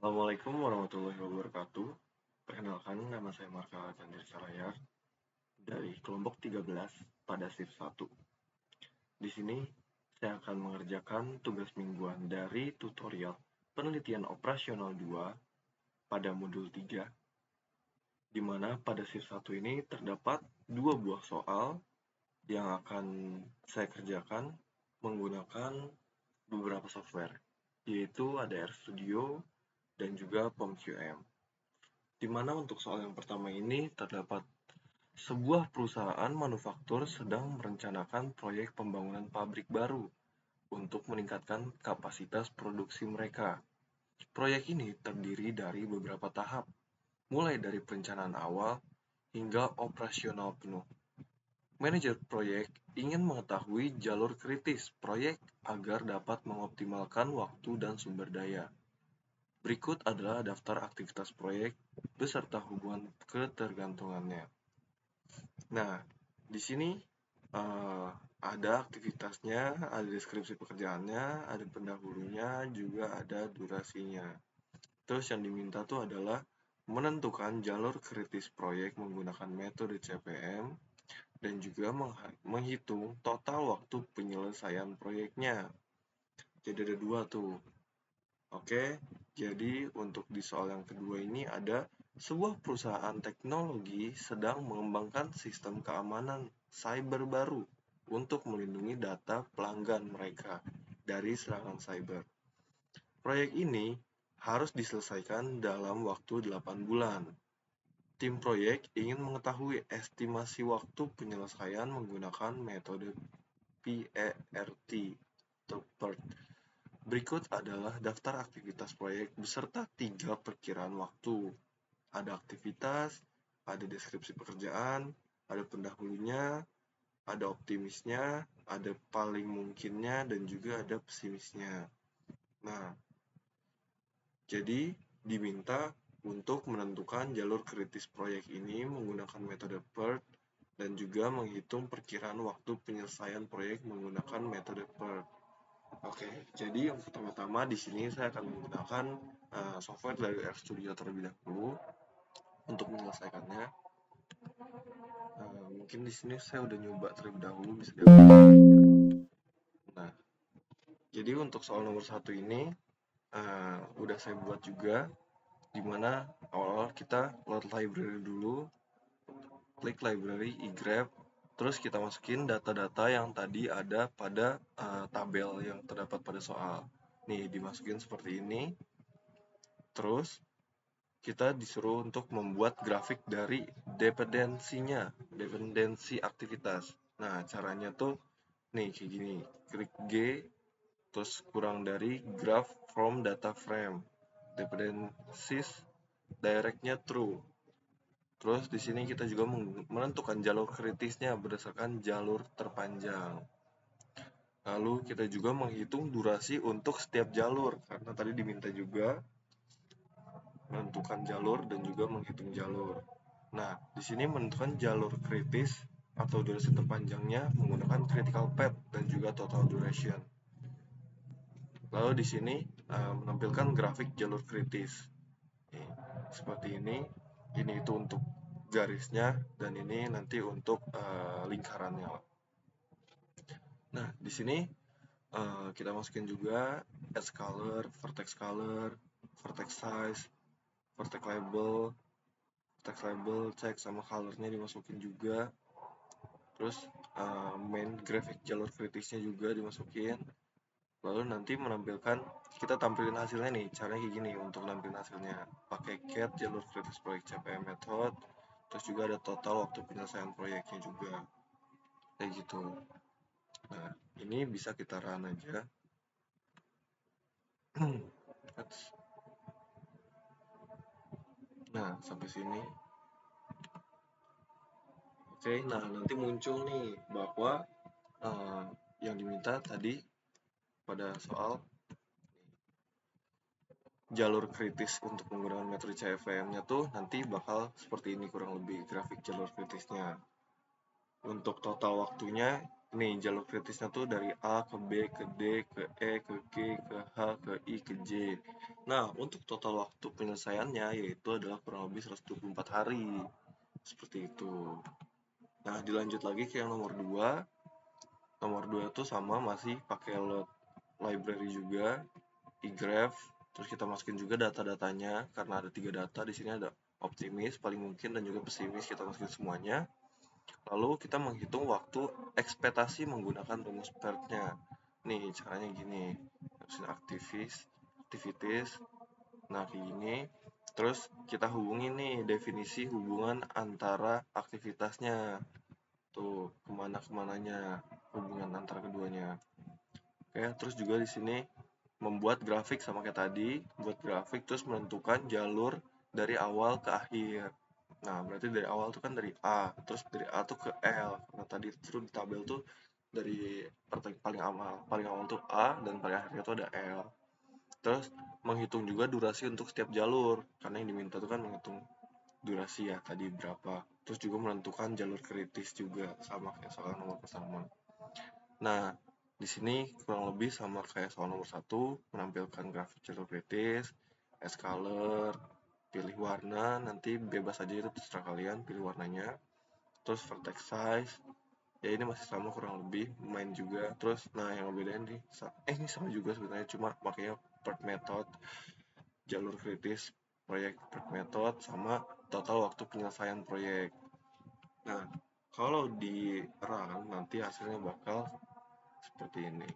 Assalamualaikum warahmatullahi wabarakatuh. Perkenalkan, nama saya Marka Chandra Sarayar dari kelompok 13 pada shift 1. Di sini saya akan mengerjakan tugas mingguan dari tutorial penelitian operasional 2 pada modul 3, di mana pada shift 1 ini terdapat dua buah soal yang akan saya kerjakan menggunakan beberapa software, yaitu ada RStudio dan juga POM-QM. Di mana untuk soal yang pertama ini terdapat sebuah perusahaan manufaktur sedang merencanakan proyek pembangunan pabrik baru untuk meningkatkan kapasitas produksi mereka. Proyek ini terdiri dari beberapa tahap, mulai dari perencanaan awal hingga operasional penuh. Manajer proyek ingin mengetahui jalur kritis proyek agar dapat mengoptimalkan waktu dan sumber daya. Berikut adalah daftar aktivitas proyek beserta hubungan ketergantungannya. Nah, di sini ada aktivitasnya, ada deskripsi pekerjaannya, ada pendahulunya, juga ada durasinya. Terus yang diminta tuh adalah menentukan jalur kritis proyek menggunakan metode CPM dan juga menghitung total waktu penyelesaian proyeknya. Jadi ada dua tuh. Oke, jadi untuk di soal yang kedua ini ada sebuah perusahaan teknologi sedang mengembangkan sistem keamanan cyber baru untuk melindungi data pelanggan mereka dari serangan cyber. Proyek ini harus diselesaikan dalam waktu 8 bulan. Tim proyek ingin mengetahui estimasi waktu penyelesaian menggunakan metode PERT atau PERT. Berikut adalah daftar aktivitas proyek beserta 3 perkiraan waktu. Ada aktivitas, ada deskripsi pekerjaan, ada pendahulunya, ada optimisnya, ada paling mungkinnya, dan juga ada pesimisnya. Nah, jadi diminta untuk menentukan jalur kritis proyek ini menggunakan metode PERT dan juga menghitung perkiraan waktu penyelesaian proyek menggunakan metode PERT. Oke, jadi yang pertama-tama di sini saya akan menggunakan software dari RStudio terlebih dahulu untuk menyelesaikannya. Mungkin di sini saya udah nyoba terlebih dahulu, bisa dilihat. Nah, jadi untuk soal nomor 1 ini udah saya buat juga, dimana awal-awal kita load library dulu, klik library egrep, terus kita masukin data-data yang tadi ada pada tabel yang terdapat pada soal. Nih, dimasukin seperti ini. Terus kita disuruh untuk membuat grafik dari dependensi aktivitas. Nah, caranya tuh nih kayak gini. Klik G, terus kurang dari graph from data frame. Dependencies directnya true. Terus di sini kita juga menentukan jalur kritisnya berdasarkan jalur terpanjang. Lalu kita juga menghitung durasi untuk setiap jalur karena tadi diminta juga menentukan jalur dan juga menghitung jalur. Nah, di sini menentukan jalur kritis atau durasi terpanjangnya menggunakan critical path dan juga total duration. Lalu di sini menampilkan grafik jalur kritis. Seperti ini itu untuk garisnya dan ini nanti untuk lingkarannya. Nah, di sini kita masukin juga edge color, vertex size, vertex label, cek sama colornya dimasukin juga. Terus main graphic jalur kritisnya juga dimasukin. Lalu nanti menampilkan, kita tampilin hasilnya nih, caranya kayak gini untuk nampilin hasilnya. Pakai cat jalur kritis proyek CPM method, terus juga ada total waktu penyelesaian proyeknya juga. Kayak gitu. Nah, ini bisa kita run aja. Nah, sampai sini. Oke, nah nanti muncul nih bahwa yang diminta tadi pada soal jalur kritis untuk menggunakan metode CFM-nya tuh nanti bakal seperti ini kurang lebih grafik jalur kritisnya. Untuk total waktunya nih jalur kritisnya tuh dari A ke B ke D ke E ke G ke H ke I ke J. Nah, untuk total waktu penyelesaiannya yaitu adalah kurang lebih 124 hari. Seperti itu. Nah, dilanjut lagi ke yang nomor 2. Nomor 2 itu sama masih pakai load library juga, igraph. Terus kita masukin juga data-datanya karena ada 3 data di sini, ada optimis, paling mungkin, dan juga pesimis. Kita masukin semuanya. Lalu kita menghitung waktu ekspektasi menggunakan rumus PERT-nya. Nih, caranya gini. Activities. Nah, kayak gini. Terus kita hubungin nih definisi hubungan antara aktivitasnya. Tuh, kemana-kemananya hubungan antara keduanya. Oke, terus juga di sini membuat grafik sama kayak tadi. Buat grafik terus menentukan jalur dari awal ke akhir. Nah, berarti dari awal tuh kan dari A, terus dari A tuh ke L. Nah, tadi terus di tabel tuh dari paling awal tuh A dan paling akhirnya tuh ada L. Terus menghitung juga durasi untuk setiap jalur, karena yang diminta tuh kan menghitung durasi ya tadi berapa. Terus juga menentukan jalur kritis juga sama kayak soal nomor pertama. Nah, di sini kurang lebih sama kayak soal nomor 1, menampilkan grafik jalur kritis, S-color, pilih warna, nanti bebas aja itu terserah kalian pilih warnanya. Terus vertex size, ya ini masih sama kurang lebih, main juga. Terus nah yang bedain nih, ini sama juga sebenarnya, cuma makanya PERT method, jalur kritis, proyek PERT method, sama total waktu penyelesaian proyek. Nah, kalau di run nanti hasilnya bakal seperti ini.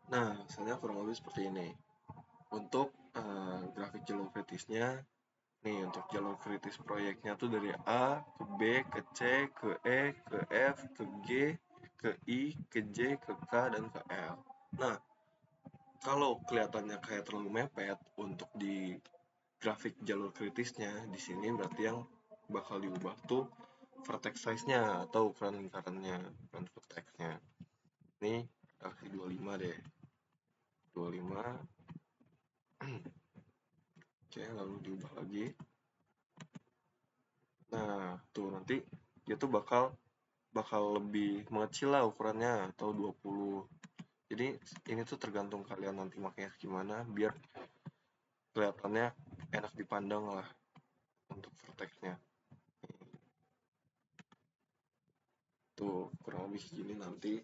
Nah, hasilnya kurang lebih seperti ini. Untuk grafik jalur kritisnya, nih untuk jalur kritis proyeknya tuh dari A ke B ke C ke E ke F ke G ke I ke J ke K dan ke L. Nah, kalau kelihatannya kayak terlalu mepet untuk di grafik jalur kritisnya, di sini berarti yang bakal diubah tuh vertex size-nya atau ukuran lingkarannya, ukuran vertex-nya. Ini kasih 25 deh. 25. Oke, lalu diubah lagi. Nah, tuh nanti dia tuh bakal lebih mengecil lah ukurannya, atau 20. Jadi ini tuh tergantung kalian nanti makanya gimana biar kelihatannya enak dipandang lah untuk vertexnya. Tuh kurang lebih gini nanti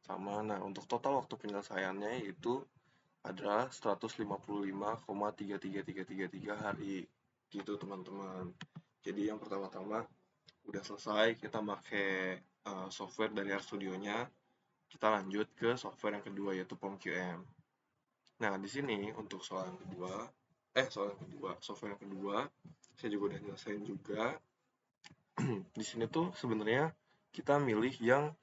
sama. Nah, untuk total waktu penyelesaiannya itu adalah 155,33333 hari gitu teman-teman. Jadi yang pertama-tama udah selesai, kita pakai software dari RStudio-nya. Kita lanjut ke software yang kedua yaitu PomQM. Nah, di sini untuk software yang kedua, saya juga udah nyelesain juga. Di sini tuh sebenarnya kita milih yang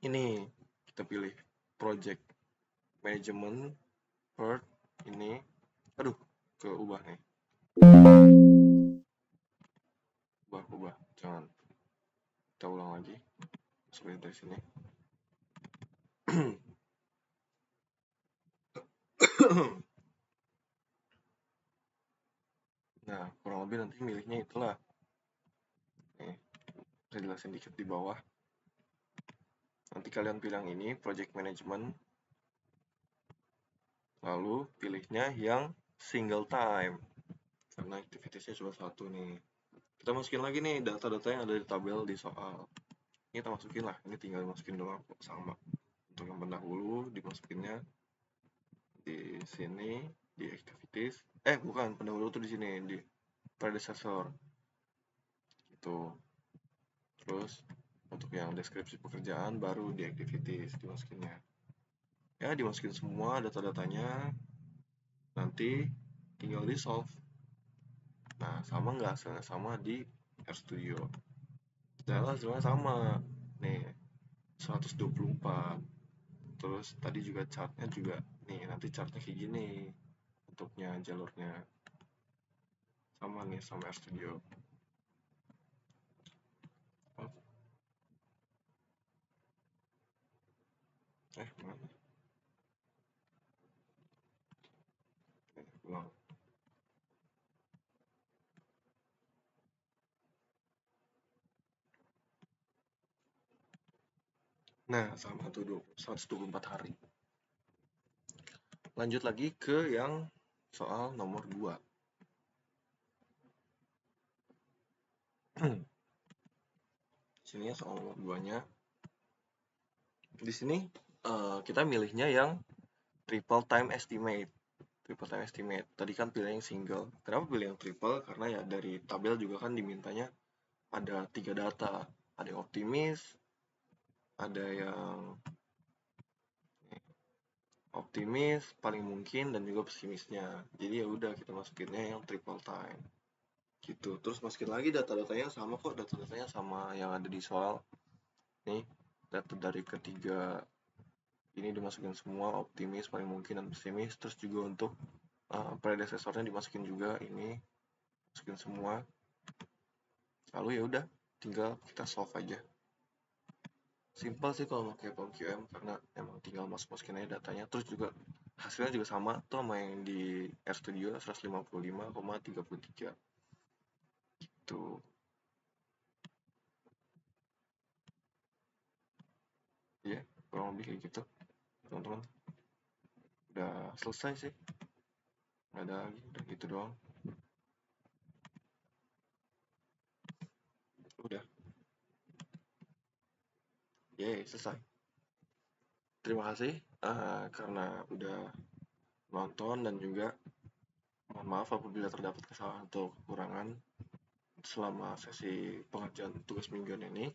ini. Kita pilih project management part ini. Aduh, keubah nih. Ubah. Jangan. Kita ulang lagi. Seperti dari sini. Nah, kurang lebih nanti milihnya itulah. Nih, saya jelasin dikit di bawah. Nanti kalian pilih yang ini, project management. Lalu pilihnya yang single time. Karena aktivitasnya cuma satu nih. Kita masukin lagi nih data-data yang ada di tabel di soal. Ini kita masukin lah, ini tinggal masukin doang kok, sama. Untuk yang pendahulu dimasukinnya di sini di activities. Bukan, pendahulu tuh di sini di predecessor. Itu. Terus untuk yang deskripsi pekerjaan baru di activities dimasukinnya. Ya, dimasukin semua data-datanya. Nanti tinggal di solve. Nah, sama nggak hasilnya? Sama di RStudio. Hasilnya sama. Nih, 124. Terus tadi juga chartnya juga. Nih, nanti chartnya kayak gini. Bentuknya, jalurnya. Sama nih, sama RStudio. Mana? Ulang. Nah, sama tuh 124 hari. Lanjut lagi ke yang soal nomor 2. Sini soal nomor 2-nya. Di sini kita milihnya yang triple time estimate. Triple time estimate. Tadi kan pilih yang single. Kenapa pilih yang triple? Karena ya dari tabel juga kan dimintanya ada 3 data. Ada yang optimis, ada yang paling mungkin, dan juga pesimisnya. Jadi ya udah kita masukinnya yang triple time. Gitu. Terus masukin lagi data-datanya sama kok, data-datanya sama yang ada di soal. Nih, data dari ketiga ini dimasukin semua, optimis, paling mungkin, dan pesimis. Terus juga untuk predecessornya dimasukin juga, ini masukin semua. Lalu ya udah, tinggal kita solve aja. Simple sih kalau pakai PomQM, karena emang tinggal masukin aja datanya. Terus juga hasilnya juga sama tuh sama yang di RStudio 155,33 gitu. Ya, kurang lebih kayak gitu teman-teman. Udah selesai sih, nggak ada lagi, udah gitu doang. Udah, selesai. Terima kasih karena udah nonton, dan juga mohon maaf apabila terdapat kesalahan atau kekurangan selama sesi pengerjaan tugas mingguan ini.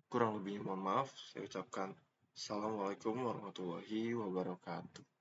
Kurang lebihnya mohon maaf. Saya ucapkan Assalamualaikum warahmatullahi wabarakatuh.